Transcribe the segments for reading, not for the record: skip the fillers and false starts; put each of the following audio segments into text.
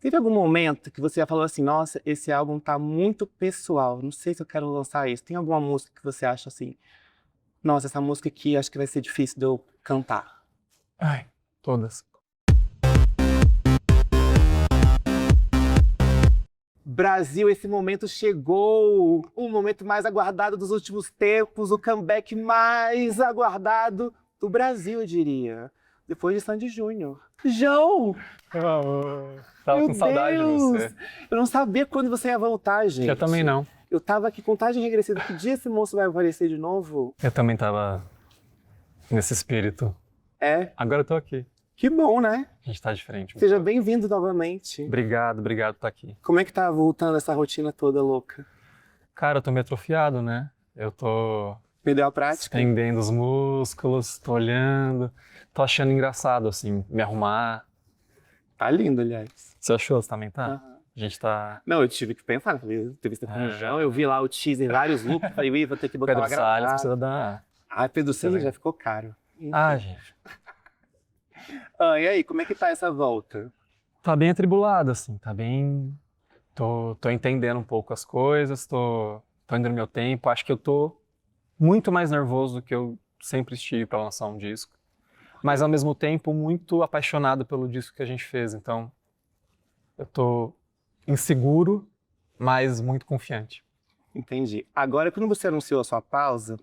Teve algum momento que você já falou assim, nossa, esse álbum tá muito pessoal, não sei se eu quero lançar isso. Tem alguma música que você acha assim, nossa, essa música aqui acho que vai ser difícil de eu cantar? Ai, todas. Brasil, esse momento chegou! O momento mais aguardado dos últimos tempos, o comeback mais aguardado do Brasil, eu diria. Depois de Sandy Júnior. João! Tava Meu com saudade de Deus! você. Eu não sabia quando você ia voltar, gente. Eu também não. Eu tava aqui, contagem regressiva. Que dia esse moço vai aparecer de novo? Eu também tava nesse espírito. É, Agora eu tô aqui. que bom, né? A gente tá diferente. Seja bem-vindo novamente. Obrigado por estar aqui. Como é que tá voltando essa rotina toda louca? Cara, eu tô meio atrofiado, né? Eu tô Perdeu a prática? estendendo os músculos, tô olhando, tô achando engraçado, assim, me arrumar. Tá lindo, aliás. Você achou? Você também tá? Aham. A gente tá... Não, eu tive que pensar, falei, entrevista com o João, eu vi lá o teaser, vários looks, falei, ui, vou ter que botar Pedro uma Salles gravata. precisa dar... Ah, Pedro Salles Excelente. já ficou caro. Ah, gente. Ah, e aí, como é que tá essa volta? Tá bem atribulado, assim, tá bem... Tô entendendo um pouco as coisas, tô indo no meu tempo. Acho que eu tô muito mais nervoso do que eu sempre estive pra lançar um disco. Mas, ao mesmo tempo, muito apaixonado pelo disco que a gente fez. Então, eu tô inseguro, mas muito confiante. Entendi. Agora, quando você anunciou a sua pausa, o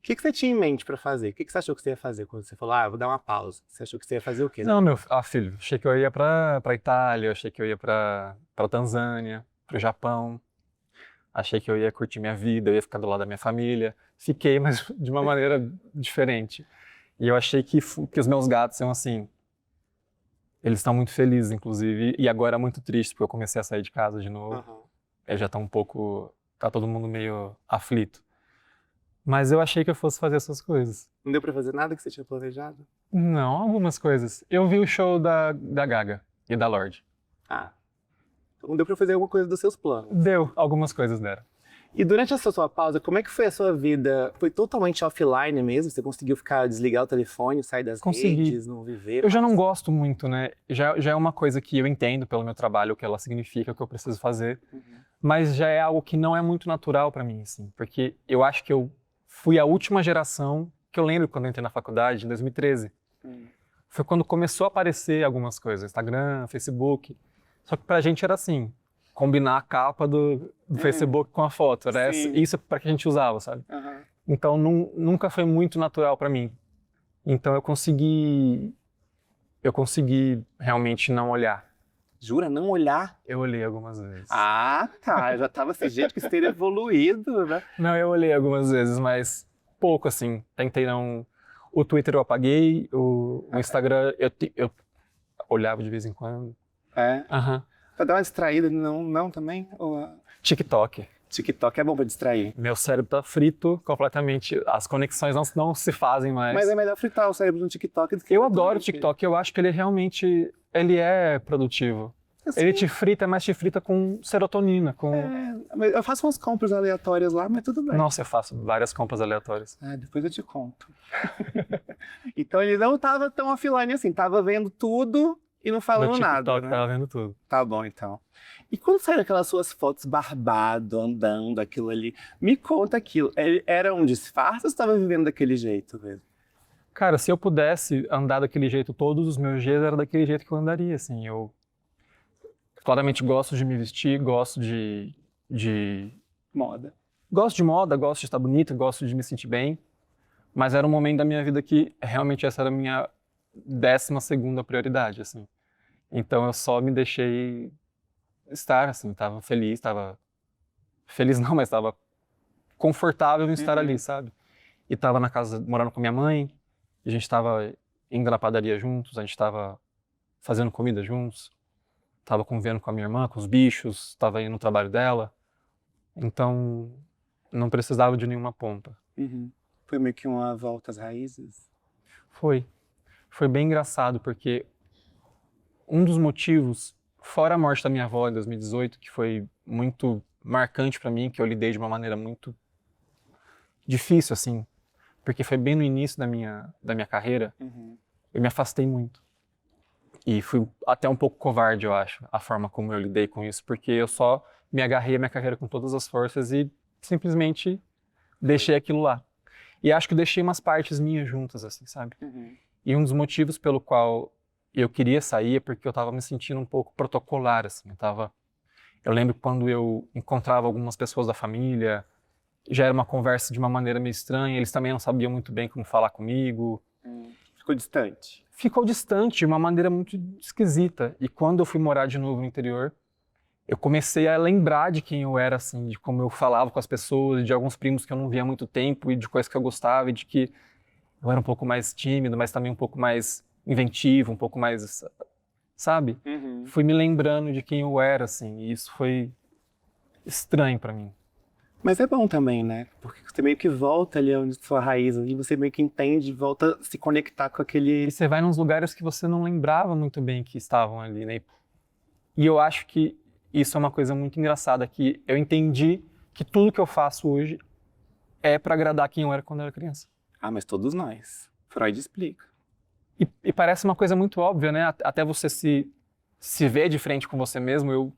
que você tinha em mente pra fazer? O que você achou que você ia fazer quando você falou, ah, eu vou dar uma pausa? Você achou que você ia fazer o quê? Não, filho, achei que eu ia pra Itália, achei que eu ia pra Tanzânia, pro Japão. Achei que eu ia curtir minha vida, eu ia ficar do lado da minha família. Fiquei, mas de uma maneira diferente. E eu achei que os meus gatos são assim. Eles estão muito felizes, inclusive, e agora muito triste, porque eu comecei a sair de casa de novo. Aham. Eu já tá um pouco... Tá todo mundo meio aflito. Mas eu achei que eu fosse fazer essas coisas. Não deu pra fazer nada que você tinha planejado? Não, algumas coisas. Eu vi o show da Gaga e da Lorde. Ah, então não deu pra fazer alguma coisa dos seus planos. Deu, algumas coisas deram. E durante essa sua pausa, como é que foi a sua vida? Foi totalmente offline mesmo? Você conseguiu desligar o telefone, sair das Consegui. redes, não viver? Eu já não gosto muito, né? Já é uma coisa que eu entendo pelo meu trabalho, o que ela significa, o que eu preciso fazer. Mas já é algo que não é muito natural pra mim, assim. Porque eu acho que eu fui a última geração, que eu lembro quando eu entrei na faculdade, em 2013. Foi quando começou a aparecer algumas coisas, Instagram, Facebook. Só que pra gente era assim, combinar a capa do Facebook com a foto. Era Sim. isso pra que a gente usava, sabe? Aham. Então nunca foi muito natural pra mim. Então eu consegui realmente não olhar. Jura? Não olhar? Eu olhei algumas vezes. Ah, tá. Eu já tava assim, gente, que isso teria evoluído, né? Não, eu olhei algumas vezes, mas pouco assim. Tentei não... O Twitter eu apaguei, o Instagram eu olhava de vez em quando. É. Aham. Pra dar uma distraída, não também? Ou, TikTok. TikTok é bom pra distrair. Meu cérebro tá frito completamente. As conexões não se fazem mais. Mas é melhor fritar o cérebro no TikTok do que... Eu adoro o TikTok, eu acho que ele realmente... Ele é produtivo. Assim, Ele te frita, mas te frita com serotonina, com... mas eu faço umas compras aleatórias lá, mas tudo bem. Nossa, eu faço várias compras aleatórias. Ah, depois eu te conto. Então ele não tava tão offline assim, tava vendo tudo e não falando No TikTok nada, né? tava vendo tudo. Tá bom, então. E quando saíram aquelas suas fotos barbado, andando, aquilo ali, me conta aquilo. Era um disfarce ou você estava vivendo daquele jeito mesmo? Cara, se eu pudesse andar daquele jeito todos os meus dias, era daquele jeito que eu andaria, assim. Eu claramente gosto de me vestir, gosto de Moda. Gosto de moda, gosto de estar bonito, gosto de me sentir bem, mas era um momento da minha vida que realmente essa era a minha 12ª prioridade, assim. Então eu só me deixei estar, assim, tava feliz não, mas tava confortável em estar ali, sabe? E tava na casa, morando com minha mãe, e a gente tava indo na padaria juntos, a gente tava fazendo comida juntos, tava convivendo com a minha irmã, com os bichos, tava indo no trabalho dela, então não precisava de nenhuma pompa. Foi meio que uma volta às raízes? Foi bem engraçado, porque um dos motivos, fora a morte da minha avó em 2018, que foi muito marcante pra mim, que eu lidei de uma maneira muito difícil, assim, porque foi bem no início da minha carreira, eu me afastei muito. E fui até um pouco covarde, eu acho, a forma como eu lidei com isso, porque eu só me agarrei à minha carreira com todas as forças e simplesmente deixei aquilo lá. E acho que eu deixei umas partes minhas juntas, assim, sabe? E um dos motivos pelo qual eu queria sair é porque eu tava me sentindo um pouco protocolar, assim. Eu lembro quando eu encontrava algumas pessoas da família, já era uma conversa de uma maneira meio estranha, eles também não sabiam muito bem como falar comigo. Ficou distante. Ficou distante de uma maneira muito esquisita. E quando eu fui morar de novo no interior, eu comecei a lembrar de quem eu era, assim, de como eu falava com as pessoas, de alguns primos que eu não via há muito tempo e de coisas que eu gostava e de que eu era um pouco mais tímido, mas também um pouco mais inventivo, um pouco mais, sabe? Fui me lembrando de quem eu era, assim, e isso foi estranho pra mim. Mas é bom também, né? Porque você meio que volta ali onde sua raiz, e você meio que entende, volta a se conectar com aquele... E você vai nos lugares que você não lembrava muito bem que estavam ali, né? E eu acho que isso é uma coisa muito engraçada, que eu entendi que tudo que eu faço hoje é pra agradar quem eu era quando eu era criança. Ah, mas todos nós. Freud explica. E parece uma coisa muito óbvia, né? Até você se ver de frente com você mesmo,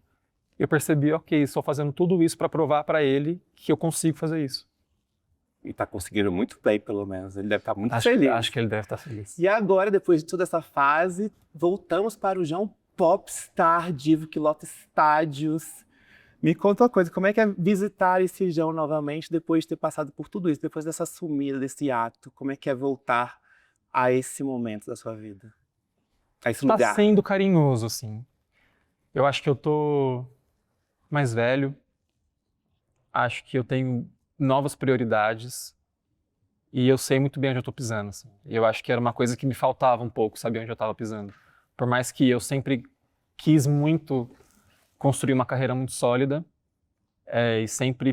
eu percebi, ok, estou fazendo tudo isso para provar para ele que eu consigo fazer isso. E tá conseguindo muito bem, pelo menos. Ele deve estar muito feliz. Acho que ele deve estar feliz. E agora, depois de toda essa fase, voltamos para o João Popstar, divo que lota estádios. Me conta uma coisa, como é que é visitar esse João novamente depois de ter passado por tudo isso, depois dessa sumida, desse ato? Como é que é voltar a esse momento da sua vida? A esse Tá lugar? sendo carinhoso, assim. Eu acho que eu tô mais velho. Acho que eu tenho novas prioridades. E eu sei muito bem onde eu tô pisando, assim. E eu acho que era uma coisa que me faltava um pouco, saber onde eu tava pisando. Por mais que eu sempre quis muito construir uma carreira muito sólida, e sempre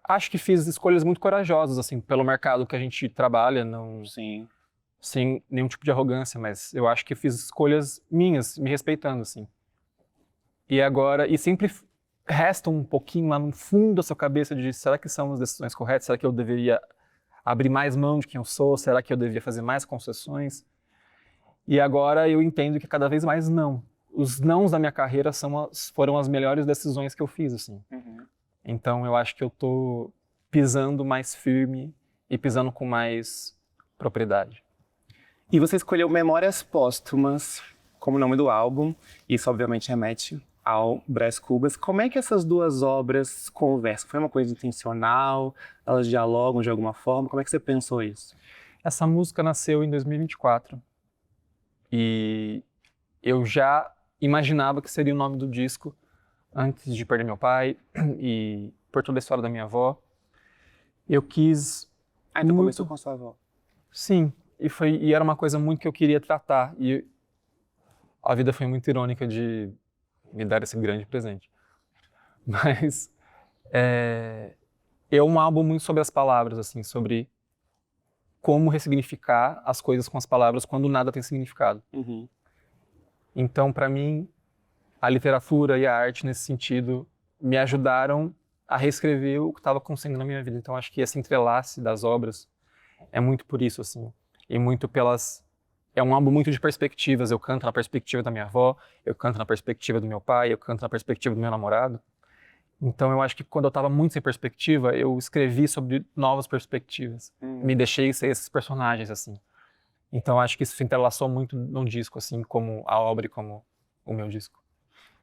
acho que fiz escolhas muito corajosas, assim, pelo mercado que a gente trabalha, não, Sim. sem nenhum tipo de arrogância, mas eu acho que fiz escolhas minhas, me respeitando, assim. E agora, e sempre resta um pouquinho lá no fundo da sua cabeça de será que são as decisões corretas? Será que eu deveria abrir mais mão de quem eu sou? Será que eu deveria fazer mais concessões? E agora eu entendo que cada vez mais não. Os nãos da minha carreira foram as melhores decisões que eu fiz, assim. Então eu acho que eu tô pisando mais firme e pisando com mais propriedade. E você escolheu Memórias Póstumas como nome do álbum. Isso obviamente remete ao Brás Cubas. Como é que essas duas obras conversam? Foi uma coisa intencional? Elas dialogam de alguma forma? Como é que você pensou isso? Essa música nasceu em 2024 e eu já imaginava que seria o nome do disco antes de perder meu pai e por toda a história da minha avó. Eu quis... Então começou com a sua avó. Sim, e era uma coisa muito que eu queria tratar e a vida foi muito irônica de me dar esse grande presente. Mas é um álbum muito sobre as palavras, assim, sobre como ressignificar as coisas com as palavras quando nada tem significado. Então, para mim, a literatura e a arte, nesse sentido, me ajudaram a reescrever o que estava acontecendo na minha vida. Então, acho que esse entrelace das obras é muito por isso, assim. E muito pelas... É um álbum muito de perspectivas. Eu canto na perspectiva da minha avó, eu canto na perspectiva do meu pai, eu canto na perspectiva do meu namorado. Então, eu acho que quando eu estava muito sem perspectiva, eu escrevi sobre novas perspectivas. Me deixei ser esses personagens, assim. Então, acho que isso se entrelaçou muito num disco, assim, como a obra e como o meu disco.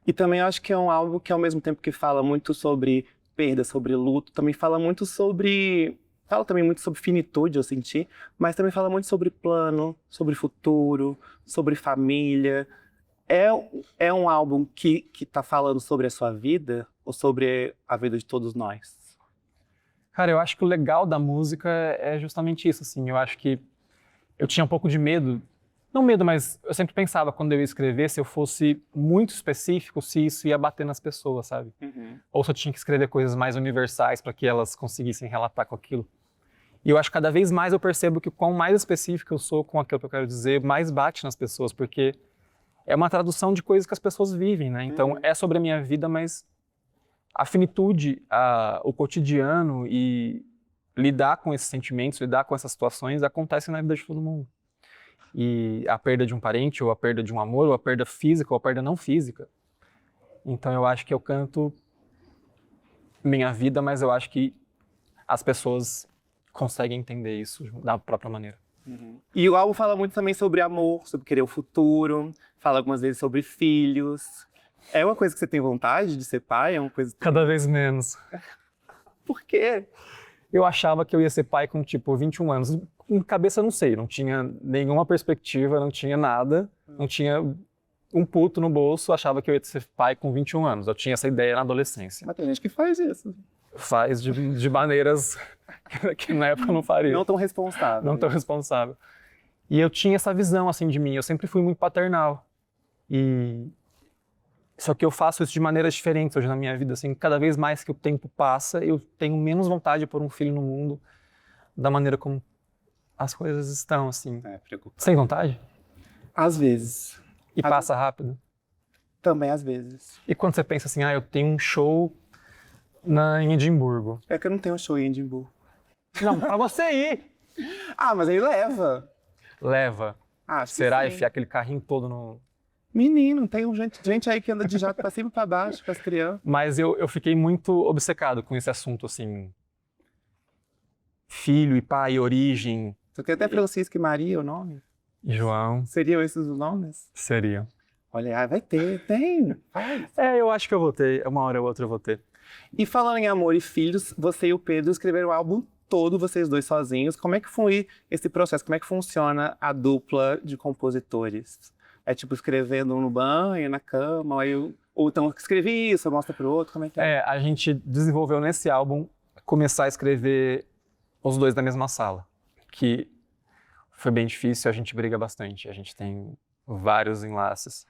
E também acho que é um álbum que, ao mesmo tempo que fala muito sobre perda, sobre luto, também fala muito sobre... Fala também muito sobre finitude, eu senti, mas também fala muito sobre plano, sobre futuro, sobre família. É um álbum que tá falando sobre a sua vida ou sobre a vida de todos nós? Cara, eu acho que o legal da música é justamente isso, assim. Eu acho que eu tinha um pouco de medo, não medo, mas eu sempre pensava quando eu ia escrever, se eu fosse muito específico, se isso ia bater nas pessoas, sabe? Ou se eu tinha que escrever coisas mais universais para que elas conseguissem relatar com aquilo. E eu acho que cada vez mais eu percebo que quanto mais específico eu sou com aquilo que eu quero dizer, mais bate nas pessoas, porque é uma tradução de coisas que as pessoas vivem, né? Então é sobre a minha vida, mas a finitude, o cotidiano e lidar com esses sentimentos, lidar com essas situações acontece na vida de todo mundo. E a perda de um parente, ou a perda de um amor, ou a perda física, ou a perda não física. Então eu acho que eu canto minha vida, mas eu acho que as pessoas conseguem entender isso da própria maneira. E o álbum fala muito também sobre amor, sobre querer o futuro, fala algumas vezes sobre filhos. É uma coisa que você tem vontade de ser pai? É uma coisa... Cada vez menos. Por quê? Eu achava que eu ia ser pai com, tipo, 21 anos. Com cabeça, não sei. Não tinha nenhuma perspectiva, não tinha nada. Não tinha um puto no bolso. Achava que eu ia ser pai com 21 anos. Eu tinha essa ideia na adolescência. Mas tem gente que faz isso. Faz de maneiras que na época eu não faria. Não tão responsável. Não tão responsável. E eu tinha essa visão, assim, de mim. Eu sempre fui muito paternal. Só que eu faço isso de maneiras diferentes hoje na minha vida, assim, cada vez mais que o tempo passa, eu tenho menos vontade de pôr um filho no mundo da maneira como as coisas estão, assim. É preocupante. Sem vontade? Às vezes. E passa rápido? Também às vezes. E quando você pensa assim, eu tenho um show em Edimburgo. É que eu não tenho show em Edimburgo. Não, pra você ir! Mas aí leva. Leva. Acho que Será sim. enfiar aquele carrinho todo no... Menino, tem gente aí que anda de jato pra cima e pra baixo com as crianças. Mas eu fiquei muito obcecado com esse assunto, assim. Filho e pai, origem. Você tem até Francisco e Maria o nome? João. Seriam esses os nomes? Seria. Olha, vai ter, tem. Faz. Eu acho que eu vou ter. Uma hora ou outra eu vou ter. E falando em amor e filhos, você e o Pedro escreveram o álbum todo, vocês dois sozinhos. Como é que foi esse processo? Como é que funciona a dupla de compositores? É tipo escrevendo um no banho, na cama, ou então escrevi isso, mostra pro outro, como é que é? A gente desenvolveu nesse álbum começar a escrever os dois na mesma sala, que foi bem difícil, a gente briga bastante, a gente tem vários enlaces,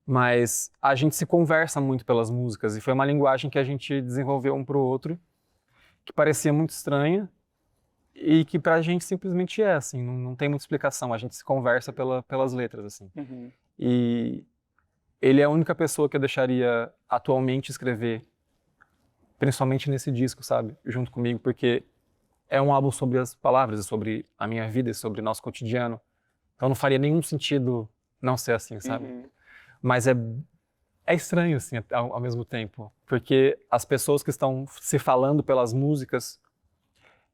mas a gente se conversa muito pelas músicas e foi uma linguagem que a gente desenvolveu um pro outro, que parecia muito estranha e que pra gente simplesmente é, assim, não tem muita explicação, a gente se conversa pelas letras, assim. E ele é a única pessoa que eu deixaria atualmente escrever, principalmente nesse disco, sabe? Junto comigo, porque é um álbum sobre as palavras, e sobre a minha vida, e sobre o nosso cotidiano. Então não faria nenhum sentido não ser assim, sabe? Mas é estranho, assim, ao mesmo tempo. Porque as pessoas que estão se falando pelas músicas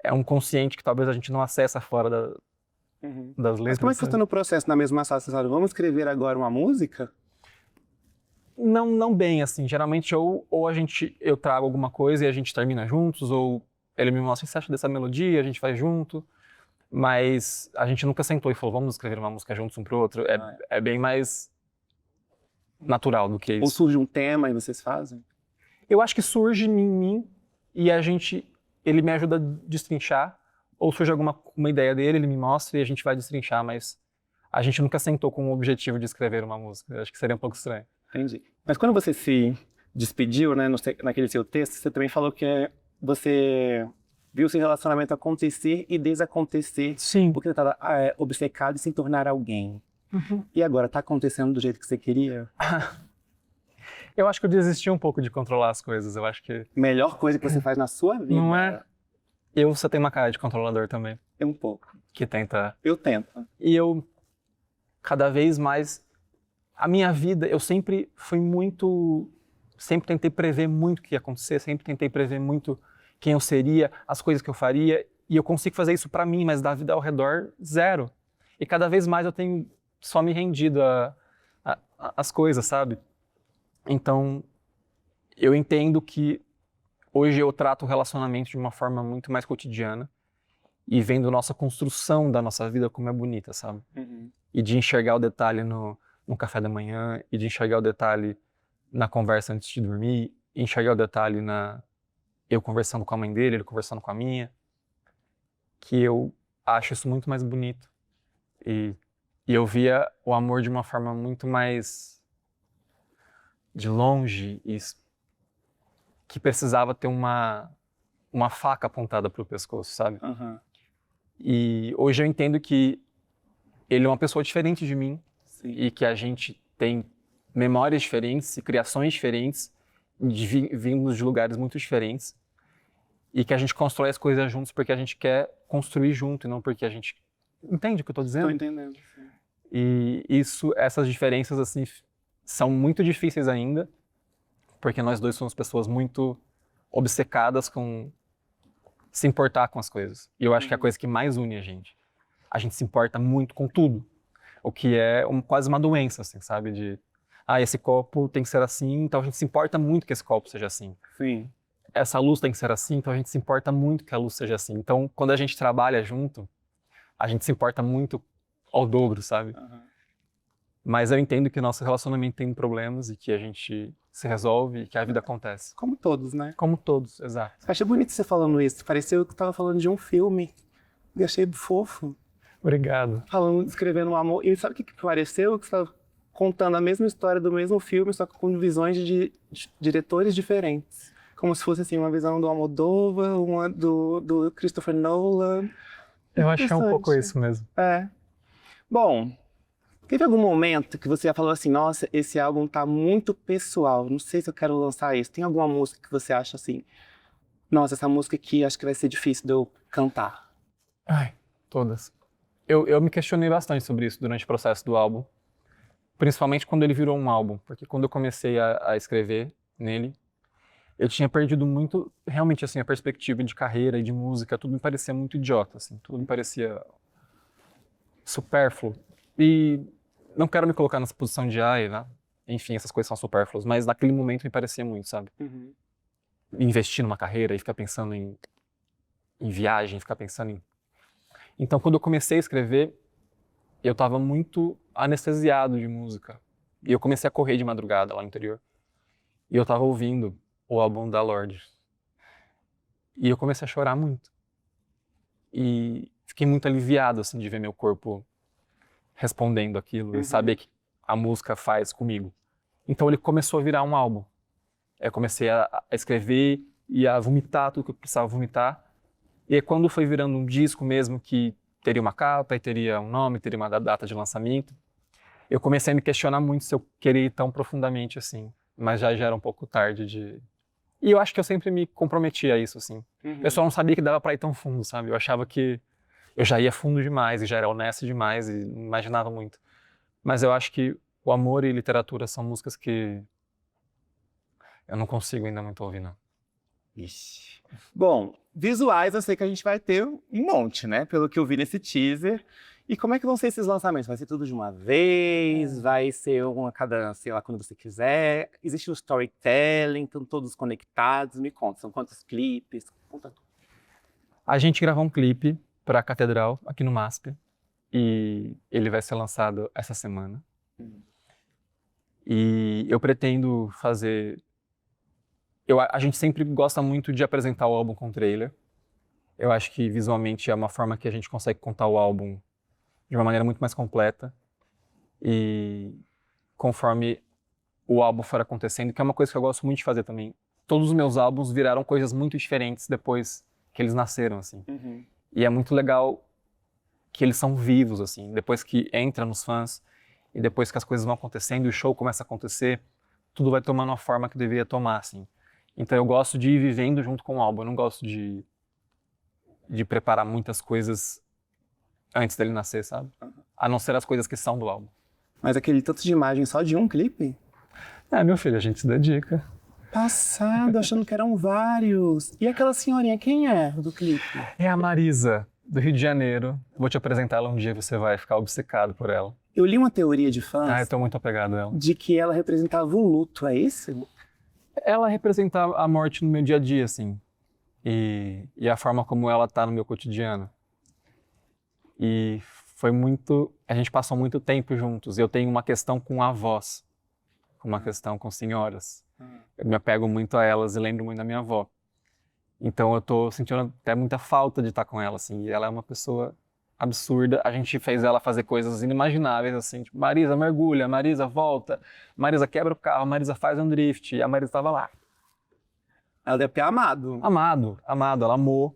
é um consciente que talvez a gente não acessa fora das letras. Mas como é que funciona o processo na mesma sala? Vocês falam, vamos escrever agora uma música? Não bem, assim. Geralmente ou eu trago alguma coisa e a gente termina juntos, ou ele me mostra o que você acha dessa melodia, a gente faz junto. Mas a gente nunca sentou e falou, vamos escrever uma música juntos um pro outro. É bem mais natural do que isso. Ou surge um tema e vocês fazem? Eu acho que surge em mim e ele me ajuda a destrinchar, ou surge uma ideia dele, ele me mostra e a gente vai destrinchar, mas a gente nunca sentou com o objetivo de escrever uma música. Eu acho que seria um pouco estranho. Entendi. Mas quando você se despediu, né, naquele seu texto, você também falou que você viu seu relacionamento acontecer e desacontecer. Sim. Porque você estava obcecado em se tornar alguém. E agora, tá acontecendo do jeito que você queria? Eu acho que eu desisti um pouco de controlar as coisas. Eu acho que... Melhor coisa que você faz na sua vida. Não é? Você tem uma cara de controlador também. É um pouco. Que tenta... Eu tento. E eu, cada vez mais... A minha vida, eu sempre fui muito... Sempre tentei prever muito o que ia acontecer, sempre tentei prever muito quem eu seria, as coisas que eu faria. E eu consigo fazer isso pra mim, mas da vida ao redor, zero. E cada vez mais eu tenho só me rendido às coisas, sabe? Então, eu entendo que hoje eu trato o relacionamento de uma forma muito mais cotidiana e vendo nossa construção da nossa vida como é bonita, sabe? E de enxergar o detalhe no café da manhã, e de enxergar o detalhe na conversa antes de dormir, e enxergar o detalhe eu conversando com a mãe dele, ele conversando com a minha, que eu acho isso muito mais bonito. E eu via o amor de uma forma muito mais de longe, e que precisava ter uma faca apontada para o pescoço, sabe? E hoje eu entendo que ele é uma pessoa diferente de mim. Sim. E que a gente tem memórias diferentes e criações diferentes, vindos de lugares muito diferentes, e que a gente constrói as coisas juntos porque a gente quer construir junto e não porque a gente... Entende o que eu estou dizendo? Estou entendendo, sim. E essas diferenças, assim, são muito difíceis ainda, porque nós dois somos pessoas muito obcecadas com se importar com as coisas. E eu acho que é a coisa que mais une a gente. A gente se importa muito com tudo, o que é quase uma doença, assim, sabe? Esse copo tem que ser assim, então a gente se importa muito que esse copo seja assim. Sim. Essa luz tem que ser assim, então a gente se importa muito que a luz seja assim. Então, quando a gente trabalha junto, a gente se importa muito ao dobro, sabe? Uhum. Mas eu entendo que o nosso relacionamento tem problemas e que a gente se resolve e que a vida acontece. Como todos, né? Como todos, exato. Eu achei bonito você falando isso. Pareceu que eu tava falando de um filme. E achei fofo. Obrigado. Escrevendo um amor. E sabe o que pareceu? Que você tava contando a mesma história do mesmo filme, só que com visões de diretores diferentes. Como se fosse assim, uma visão do Almodóvar, uma do Christopher Nolan. Eu acho que é um pouco Interessante. isso mesmo. É. Bom, teve algum momento que você falou assim, nossa, esse álbum tá muito pessoal, não sei se eu quero lançar isso. Tem alguma música que você acha assim, nossa, essa música aqui acho que vai ser difícil de eu cantar? Ai, todas. Eu me questionei bastante sobre isso durante o processo do álbum. Principalmente quando ele virou um álbum. Porque quando eu comecei a escrever nele, eu tinha perdido muito, realmente, assim, a perspectiva de carreira e de música. Tudo me parecia muito idiota, assim. Tudo me parecia supérfluo. E não quero me colocar nessa posição de, né? Enfim, essas coisas são supérfluas. Mas naquele momento me parecia muito, sabe? Uhum. Investir numa carreira e ficar pensando em viagem, ficar pensando em... Então, quando eu comecei a escrever, eu tava muito anestesiado de música. E eu comecei a correr de madrugada lá no interior. E eu tava ouvindo o álbum da Lorde. E eu comecei a chorar muito. E fiquei muito aliviado, assim, de ver meu corpo respondendo aquilo e saber que a música faz comigo. Então ele começou a virar um álbum. Eu comecei a escrever e a vomitar tudo que eu precisava vomitar. E aí, quando foi virando um disco mesmo, que teria uma capa e teria um nome, teria uma data de lançamento, eu comecei a me questionar muito se eu queria ir tão profundamente assim. Mas já era um pouco tarde de... E eu acho que eu sempre me comprometi a isso, assim. Eu só não sabia que dava pra ir tão fundo, sabe? Eu achava que eu já ia fundo demais e já era honesto demais e não imaginava muito. Mas eu acho que o amor e literatura são músicas que eu não consigo ainda muito ouvir, não. Ixi. Bom, visuais eu sei que a gente vai ter um monte, né? Pelo que eu vi nesse teaser. E como é que vão ser esses lançamentos? Vai ser tudo de uma vez? Vai ser uma cada, sei lá, quando você quiser? Existe um storytelling? Estão todos conectados? Me conta, são quantos clipes? Conta tudo. A gente gravou um clipe pra Catedral, aqui no MASP. E ele vai ser lançado essa semana. E eu pretendo fazer... A gente sempre gosta muito de apresentar o álbum com trailer. Eu acho que visualmente é uma forma que a gente consegue contar o álbum de uma maneira muito mais completa. E conforme o álbum for acontecendo, que é uma coisa que eu gosto muito de fazer também. Todos os meus álbuns viraram coisas muito diferentes depois que eles nasceram, assim. E é muito legal que eles são vivos, assim. Depois que entra nos fãs e depois que as coisas vão acontecendo e o show começa a acontecer, tudo vai tomando a forma que deveria tomar, assim. Então eu gosto de ir vivendo junto com o álbum. Eu não gosto de preparar muitas coisas antes dele nascer, sabe? A não ser as coisas que são do álbum. Mas aquele tanto de imagem só de um clipe? Meu filho, a gente se dedica. Passado, achando que eram vários. E aquela senhorinha, quem é do clipe? É a Marisa, do Rio de Janeiro. Vou te apresentar ela um dia, você vai ficar obcecado por ela. Eu li uma teoria de fãs Eu tô muito apegado a ela. de que ela representava um luto, é isso? Ela representa a morte no meu dia a dia, assim. E a forma como ela tá no meu cotidiano. E foi muito... A gente passou muito tempo juntos. Eu tenho uma questão com avós. Uma questão com senhoras. Eu me apego muito a elas e lembro muito da minha avó. Então eu tô sentindo até muita falta de estar com ela, assim. E ela é uma pessoa absurda. A gente fez ela fazer coisas inimagináveis, assim. Tipo, Marisa, mergulha. Marisa, volta. Marisa, quebra o carro. Marisa, faz um drift. E a Marisa tava lá. Ela deve ter amado. Amado. Ela amou.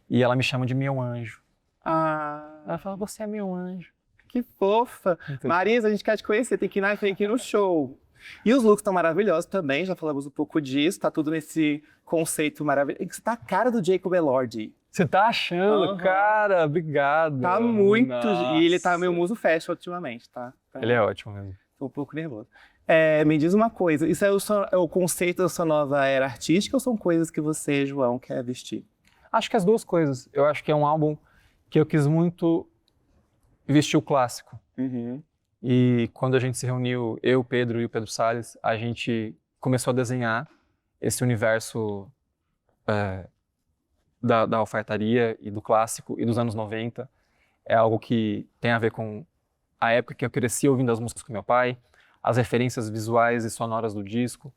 E ela me chama de meu anjo. Ah, Ela fala, você é meu anjo. que fofa. Então, Marisa, a gente quer te conhecer, tem que ir no show. E os looks estão maravilhosos também, já falamos um pouco disso, tá tudo nesse conceito maravilhoso. Está a cara do Jacob Elordi. Você tá achando? Aham. Cara, obrigado. Tá muito... Nossa. E ele tá meio muso fashion ultimamente, tá? Ele é ótimo mesmo. Tô um pouco nervoso. Me diz uma coisa, isso é o conceito da sua nova era artística ou são coisas que você, João, quer vestir? Acho que as duas coisas. Eu acho que é um álbum que eu quis muito vestir o clássico. Uhum. E quando a gente se reuniu, eu, o Pedro e o Pedro Salles, a gente começou a desenhar esse universo da alfaiataria e do clássico e dos anos 90. É algo que tem a ver com a época que eu cresci ouvindo as músicas com meu pai, as referências visuais e sonoras do disco.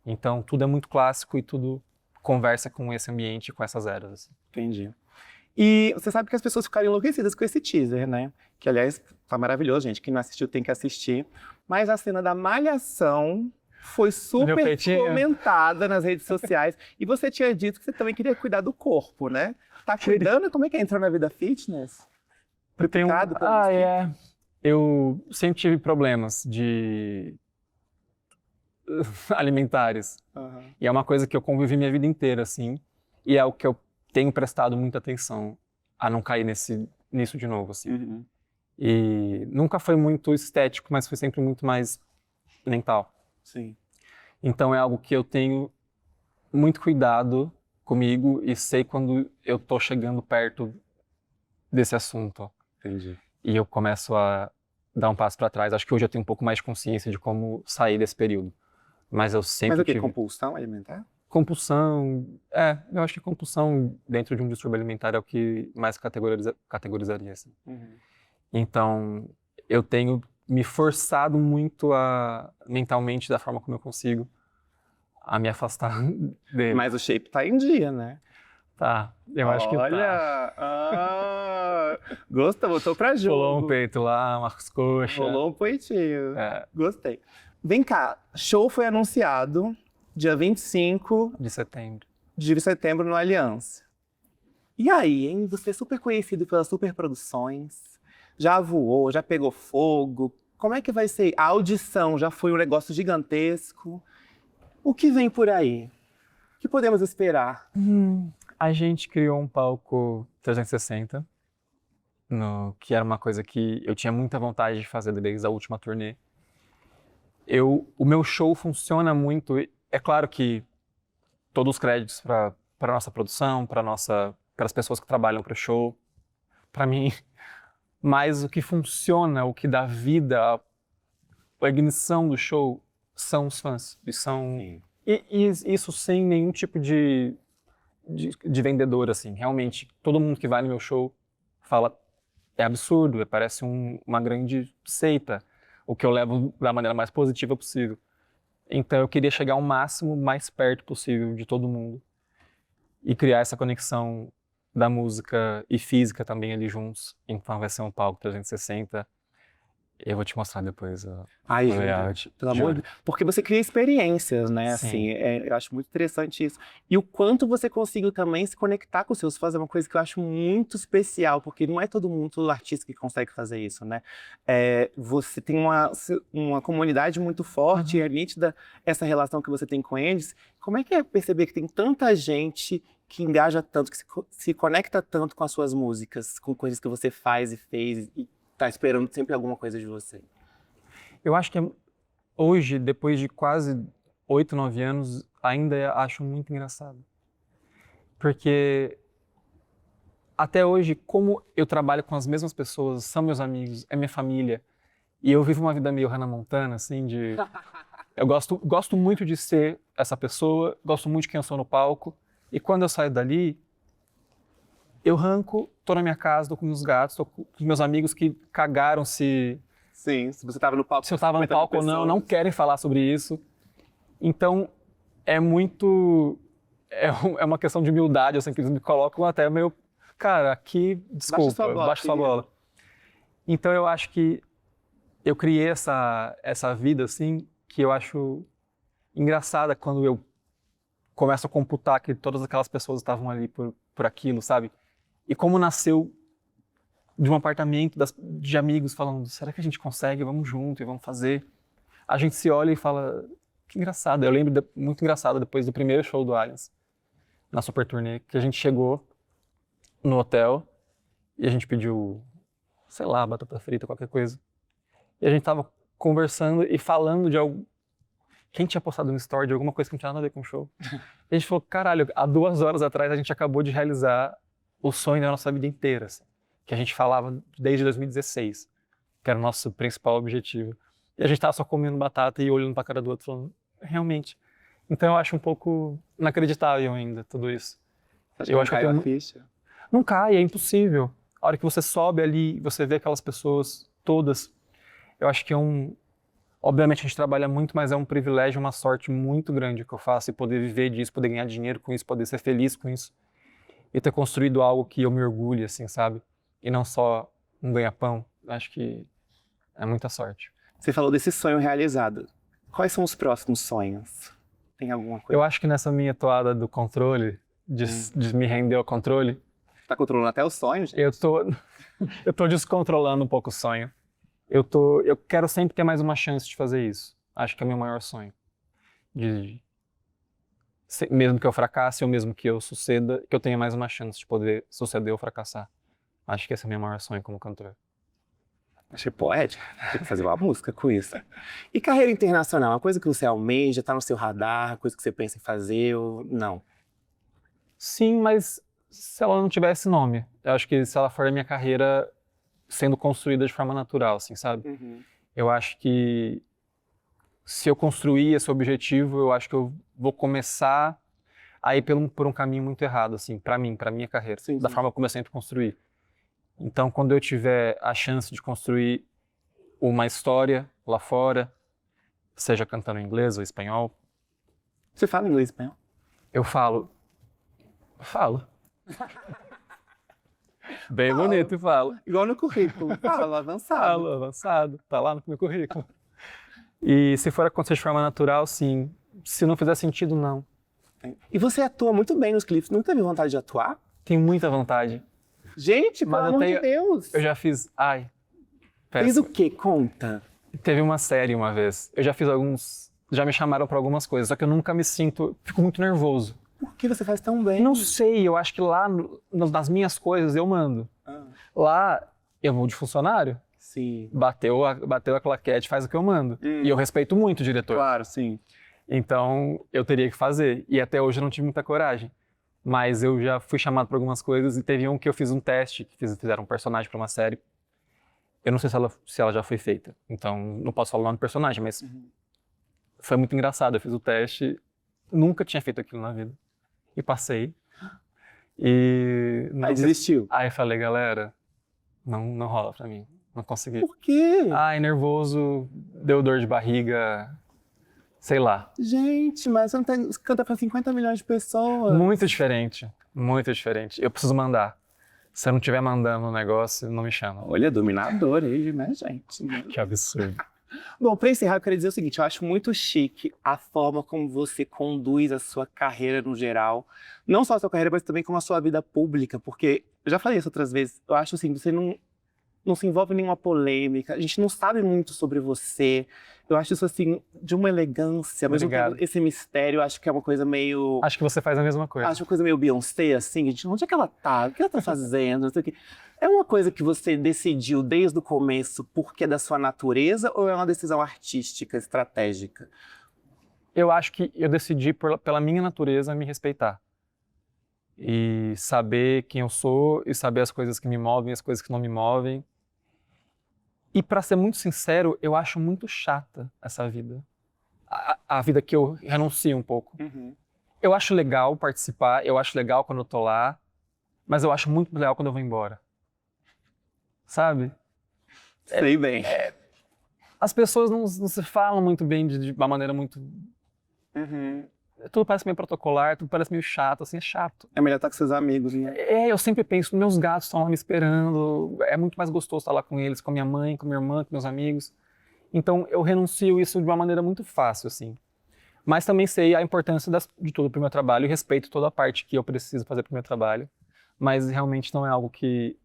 Então, tudo é muito clássico e tudo conversa com esse ambiente, com essas eras. Assim. Entendi. E você sabe que as pessoas ficaram enlouquecidas com esse teaser, né? Que, aliás, tá maravilhoso, gente. Quem não assistiu tem que assistir. Mas a cena da malhação foi super comentada nas redes sociais. E você tinha dito que você também queria cuidar do corpo, né? Tá cuidando? Como é que entrou na vida fitness? Preocupado com isso? Eu sempre tive problemas alimentares. Uhum. E é uma coisa que eu convivi minha vida inteira, assim. E é o que eu tenho prestado muita atenção a não cair nisso de novo, assim. Uhum. E nunca foi muito estético, mas foi sempre muito mais mental. Sim. Então é algo que eu tenho muito cuidado comigo e sei quando eu tô chegando perto desse assunto. Entendi. E eu começo a dar um passo para trás. Acho que hoje eu tenho um pouco mais de consciência de como sair desse período. Mas eu sempre Mas o quê? tive... Compulsão alimentar? Compulsão... eu acho que compulsão dentro de um distúrbio alimentar é o que mais categorizaria. Assim. Uhum. Então, eu tenho me forçado muito mentalmente, da forma como eu consigo, a me afastar dele. Mas o shape tá em dia, né? Tá, eu acho que tá. Olha! Gostou, botou pra jogo. Rolou um peito lá, umas coxas. Rolou um peitinho. É. Gostei. Vem cá, show foi anunciado dia 25 De setembro. de setembro no Aliança. E aí, hein? Você é super conhecido pelas superproduções, já voou, já pegou fogo. Como é que vai ser? A audição já foi um negócio gigantesco. O que vem por aí? O que podemos esperar? A gente criou um palco 360, que era uma coisa que eu tinha muita vontade de fazer desde a última turnê. O meu show funciona muito, é claro que todos os créditos para a nossa produção, para as pessoas que trabalham para o show, para mim, mas o que funciona, o que dá vida, a ignição do show são os fãs. E isso sem nenhum tipo de vendedor, assim. Realmente, todo mundo que vai no meu show fala, é absurdo, parece uma grande seita, o que eu levo da maneira mais positiva possível. Então eu queria chegar ao máximo, mais perto possível de todo mundo e criar essa conexão da música e física também ali juntos. Então vai ser um palco 360. Eu vou te mostrar depois o layout. Pelo amor de Deus. Porque você cria experiências, né? Sim. Assim, eu acho muito interessante isso. E o quanto você conseguiu também se conectar com os seus fãs é uma coisa que eu acho muito especial, porque não é todo mundo, todo artista que consegue fazer isso, né? Você tem uma comunidade muito forte, e é nítida essa relação que você tem com eles. Como é que é perceber que tem tanta gente que engaja tanto, que se conecta tanto com as suas músicas, com coisas que você faz e fez, e tá esperando sempre alguma coisa de você? Eu acho que hoje, depois de quase 8, 9 anos, ainda acho muito engraçado. Porque até hoje, como eu trabalho com as mesmas pessoas, são meus amigos, é minha família, e eu vivo uma vida meio Hannah Montana, assim, eu gosto muito de ser essa pessoa, gosto muito de quem eu sou no palco, e quando eu saio dali, eu arranco, tô na minha casa, tô com meus gatos, tô com os meus amigos que cagaram se você tava no palco. Se eu tava no palco ou não querem falar sobre isso. Então, é uma questão de humildade, assim, que eles me colocam até meio, cara, aqui, desculpa, baixa sua bola. Então, eu acho que eu criei essa vida, assim, que eu acho engraçada quando eu começo a computar que todas aquelas pessoas estavam ali por aquilo, sabe? E como nasceu de um apartamento de amigos falando, será que a gente consegue? Vamos junto e vamos fazer. a gente se olha e fala, que engraçado. Eu lembro muito engraçado depois do primeiro show do Allianz, na Super Turnê, que a gente chegou no hotel e a gente pediu, sei lá, batata frita, qualquer coisa. E a gente tava conversando e falando de algo. Quem tinha postado no story de alguma coisa que não tinha nada a ver com o show. E a gente falou, caralho, há 2 horas atrás a gente acabou de realizar o sonho da nossa vida inteira, assim, que a gente falava desde 2016, que era o nosso principal objetivo. E a gente tava só comendo batata e olhando pra cara do outro, falando, realmente. Então eu acho um pouco inacreditável ainda tudo isso. Acho que não caiu a ficha. Não cai, é impossível. A hora que você sobe ali, você vê aquelas pessoas todas, eu acho que obviamente a gente trabalha muito, mas é um privilégio, uma sorte muito grande que eu faço e poder viver disso, poder ganhar dinheiro com isso, poder ser feliz com isso e ter construído algo que eu me orgulho, assim, sabe? E não só um ganha-pão. Acho que é muita sorte. Você falou desse sonho realizado. Quais são os próximos sonhos? Tem alguma coisa? Eu acho que nessa minha toada do controle, de me render ao controle... Tá controlando até os sonhos, gente? Eu tô descontrolando um pouco o sonho. Eu quero sempre ter mais uma chance de fazer isso. Acho que é o meu maior sonho. Mesmo que eu fracasse ou mesmo que eu suceda, que eu tenha mais uma chance de poder suceder ou fracassar. Acho que esse é o meu maior sonho como cantor. Achei poético. Tem que fazer uma música com isso. E carreira internacional? Uma coisa que você almeja, tá no seu radar, coisa que você pensa em fazer ou não? Sim, mas se ela não tivesse nome. Eu acho que se ela for a minha carreira sendo construída de forma natural, assim, sabe? Uhum. Eu acho que se eu construir esse objetivo, eu acho que eu vou começar a ir por um caminho muito errado, assim, pra mim, pra minha carreira, Sim, da sim. forma como eu sempre construí. Então, quando eu tiver a chance de construir uma história lá fora, seja cantando em inglês ou espanhol, Você fala inglês e espanhol? eu falo. Bem bonito, e falo. Igual no currículo. Fala, avançado. Falo, avançado, tá lá no meu currículo. E se for acontecer de forma natural, sim. Se não fizer sentido, não. E você atua muito bem nos clipes. Nunca teve vontade de atuar? Tenho muita vontade. Gente, pelo Mas eu amor de tenho- Deus. Eu já fiz. Ai. Fez o Péssimo. quê? Conta. Teve uma série uma vez. Eu já fiz alguns. Já me chamaram pra algumas coisas, só que eu nunca me sinto. Fico muito nervoso. Por que você faz tão bem? Não sei, eu acho que lá nas minhas coisas eu mando. Ah, Lá eu vou de funcionário. sim. Bateu a claquete, faz o que eu mando. E eu respeito muito o diretor. Claro, sim. Então eu teria que fazer. E até hoje eu não tive muita coragem. Mas eu já fui chamado para algumas coisas e teve um que eu fiz um teste, que fizeram um personagem para uma série. Eu não sei se ela já foi feita, então não posso falar o nome do personagem, mas foi muito engraçado. Eu fiz o teste, nunca tinha feito aquilo na vida. E passei. E Aí desistiu. Aí eu falei, galera, não rola pra mim. Não consegui. Por quê? Ai, nervoso, deu dor de barriga, sei lá. Gente, mas você canta pra 50 milhões de pessoas. Muito diferente, muito diferente. Eu preciso mandar. Se eu não estiver mandando o negócio, não me chama. Olha, dominador aí, né, gente? Que absurdo. Bom, pra encerrar, eu queria dizer o seguinte, eu acho muito chique a forma como você conduz a sua carreira no geral. Não só a sua carreira, mas também como a sua vida pública, porque, eu já falei isso outras vezes, eu acho assim, você não se envolve em nenhuma polêmica, a gente não sabe muito sobre você. Eu acho isso, assim, de uma elegância, mas Obrigado. esse mistério, eu acho que é uma coisa meio... Acho que você faz a mesma coisa. Acho uma coisa meio Beyoncé, assim, gente, onde é que ela tá? O que ela tá fazendo? Não sei o quê. É uma coisa que você decidiu desde o começo porque é da sua natureza ou é uma decisão artística, estratégica? Eu acho que eu decidi pela minha natureza me respeitar. E saber quem eu sou, e saber as coisas que me movem, as coisas que não me movem. E pra ser muito sincero, eu acho muito chata essa vida. A vida que eu renuncio um pouco. Eu acho legal participar, eu acho legal quando eu tô lá, mas eu acho muito legal quando eu vou embora. Sabe? Sei bem. As pessoas não se falam muito bem de uma maneira muito... Tudo parece meio protocolar, tudo parece meio chato, assim, é chato. É melhor estar com seus amigos, né? Eu sempre penso, meus gatos estão lá me esperando, é muito mais gostoso estar lá com eles, com a minha mãe, com a minha irmã, com meus amigos. Então eu renuncio isso de uma maneira muito fácil, assim. Mas também sei a importância de tudo pro meu trabalho e respeito toda a parte que eu preciso fazer pro meu trabalho. Mas realmente não é algo que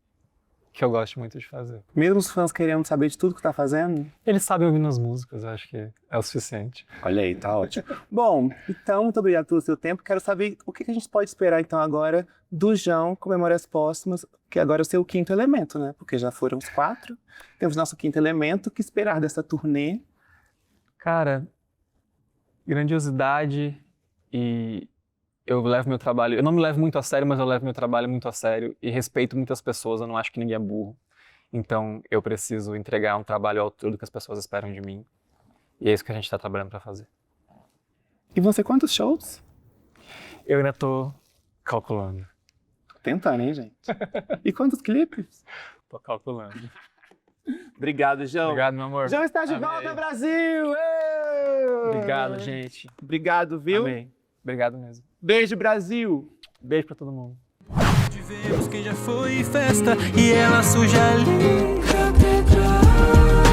que eu gosto muito de fazer. Mesmo os fãs querendo saber de tudo que tá fazendo? Eles sabem ouvir nas músicas, acho que é o suficiente. Olha aí, tá ótimo. Bom, então, muito obrigado pelo seu tempo. Quero saber o que a gente pode esperar, então, agora do João com Memórias Póstumas, que agora é o seu quinto elemento, né? Porque já foram os 4. Temos nosso quinto elemento. O que esperar dessa turnê? Cara, grandiosidade e eu levo meu trabalho... Eu não me levo muito a sério, mas eu levo meu trabalho muito a sério e respeito muitas pessoas, eu não acho que ninguém é burro. Então, eu preciso entregar um trabalho à altura do que as pessoas esperam de mim. E é isso que a gente tá trabalhando pra fazer. E você, quantos shows? Eu ainda tô calculando. Tentando, hein, gente? E quantos clipes? Tô calculando. Obrigado, João. Obrigado, meu amor. João está de Amei. volta, Brasil! Ê! Obrigado, gente. Obrigado, viu? Amei. Obrigado mesmo. Beijo, Brasil! Beijo pra todo mundo. Tivemos quem já foi em festa e ela suja a linda pedra.